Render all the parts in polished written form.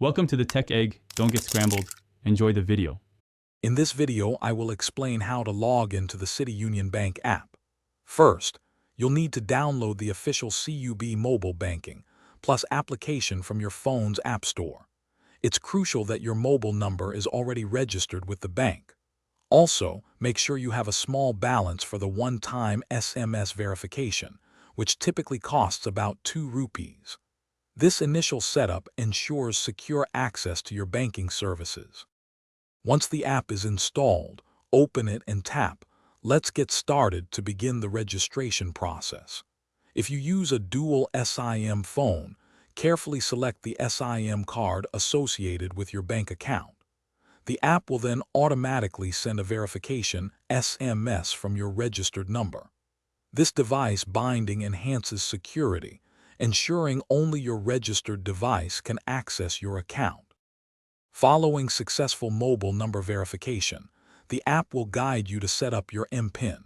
Welcome to the Tech Egg. Don't get scrambled. Enjoy the video. In this video, I will explain how to log into the City Union Bank app. First, you'll need to download the official CUB mobile banking plus application from your phone's app store. It's crucial that your mobile number is already registered with the bank. Also, make sure you have a small balance for the one-time SMS verification, which typically costs about 2 rupees. This initial setup ensures secure access to your banking services. Once the app is installed, open it and tap "Let's get started" to begin the registration process. If you use a dual SIM phone, carefully select the SIM card associated with your bank account. The app will then automatically send a verification SMS from your registered number. This device binding enhances security, ensuring only your registered device can access your account. Following successful mobile number verification, the app will guide you to set up your MPIN.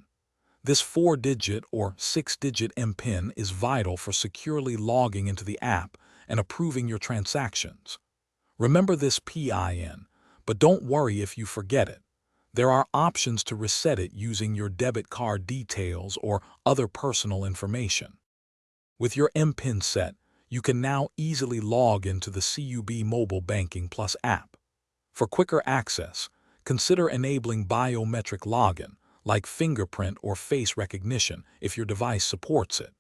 This 4-digit or 6-digit MPIN is vital for securely logging into the app and approving your transactions. Remember this PIN, but don't worry if you forget it. There are options to reset it using your debit card details or other personal information. With your MPIN set, you can now easily log into the CUB Mobile Banking Plus app. For quicker access, consider enabling biometric login, like fingerprint or face recognition, if your device supports it.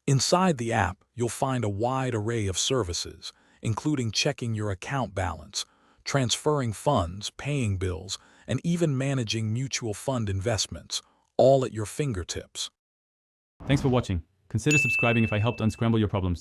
Inside the app, you'll find a wide array of services, including checking your account balance, transferring funds, paying bills, and even managing mutual fund investments, all at your fingertips. Thanks for watching. Consider subscribing if I helped unscramble your problems.